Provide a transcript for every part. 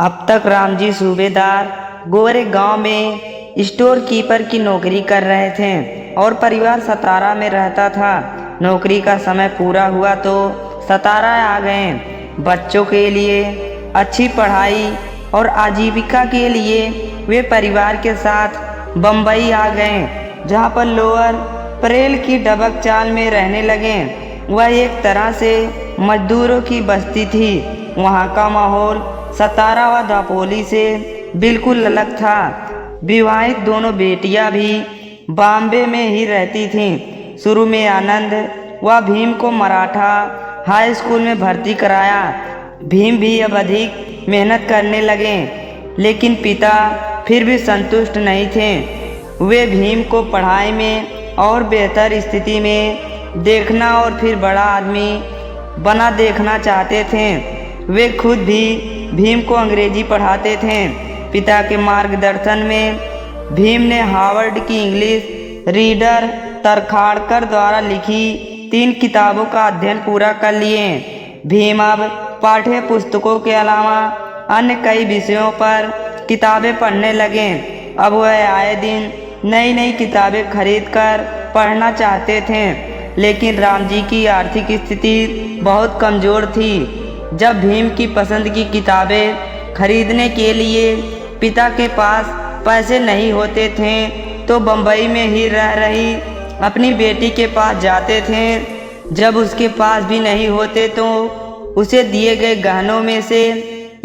अब तक रामजी सूबेदार गोरे गांव में स्टोर कीपर की नौकरी कर रहे थे और परिवार सतारा में रहता था। नौकरी का समय पूरा हुआ तो सतारा आ गए। बच्चों के लिए अच्छी पढ़ाई और आजीविका के लिए वे परिवार के साथ बम्बई आ गए, जहां पर लोअर परेल की डबक चाल में रहने लगे। वह एक तरह से मजदूरों की बस्ती थी। वहाँ का माहौल सतारा व दापोली से बिल्कुल अलग था। विवाहित दोनों बेटियां भी बॉम्बे में ही रहती थीं। शुरू में आनंद व भीम को मराठा हाई स्कूल में भर्ती कराया। भीम भी अब अधिक मेहनत करने लगे, लेकिन पिता फिर भी संतुष्ट नहीं थे। वे भीम को पढ़ाई में और बेहतर स्थिति में देखना और फिर बड़ा आदमी बना देखना चाहते थे। वे खुद भी भीम को अंग्रेजी पढ़ाते थे। पिता के मार्गदर्शन में भीम ने हार्वर्ड की इंग्लिश रीडर तरखाड़कर द्वारा लिखी 3 किताबों का अध्ययन पूरा कर लिए। भीम अब पाठ्य पुस्तकों के अलावा अन्य कई विषयों पर किताबें पढ़ने लगे। अब वह आए दिन नई नई किताबें खरीदकर पढ़ना चाहते थे, लेकिन रामजी की आर्थिक स्थिति बहुत कमज़ोर थी। जब भीम की पसंद की किताबें खरीदने के लिए पिता के पास पैसे नहीं होते थे, तो बम्बई में ही रह रही अपनी बेटी के पास जाते थे। जब उसके पास भी नहीं होते तो उसे दिए गए गहनों में से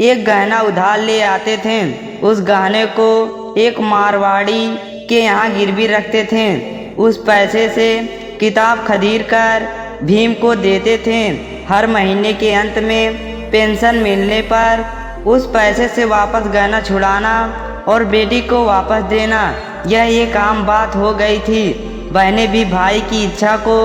एक गहना उधार ले आते थे। उस गहने को एक मारवाड़ी के यहाँ गिरवी रखते थे। उस पैसे से किताब खरीद कर भीम को देते थे। हर महीने के अंत में पेंशन मिलने पर उस पैसे से वापस गहना छुड़ाना और बेटी को वापस देना, यह एक आम बात हो गई थी। बहनें भी भाई की इच्छा को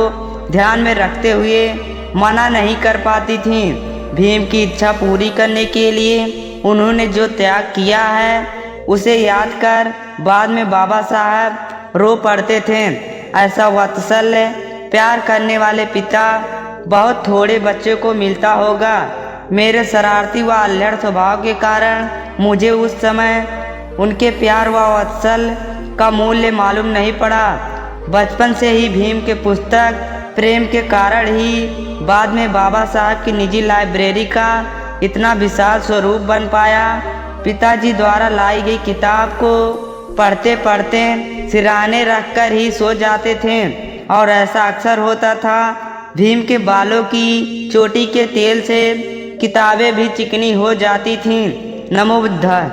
ध्यान में रखते हुए मना नहीं कर पाती थीं। भीम की इच्छा पूरी करने के लिए उन्होंने जो त्याग किया है, उसे याद कर बाद में बाबा साहब रो पड़ते थे। ऐसा वात्सल्य प्यार करने वाले पिता बहुत थोड़े बच्चों को मिलता होगा। मेरे शरारती व अल्हड़ स्वभाव के कारण मुझे उस समय उनके प्यार व वात्सल्य का मूल्य मालूम नहीं पड़ा। बचपन से ही भीम के पुस्तक प्रेम के कारण ही बाद में बाबा साहब की निजी लाइब्रेरी का इतना विशाल स्वरूप बन पाया। पिताजी द्वारा लाई गई किताब को पढ़ते पढ़ते सिरहाने रखकर ही सो जाते थे, और ऐसा अक्सर होता था। भीम के बालों की चोटी के तेल से किताबें भी चिकनी हो जाती थीं। नमो बुद्धाय।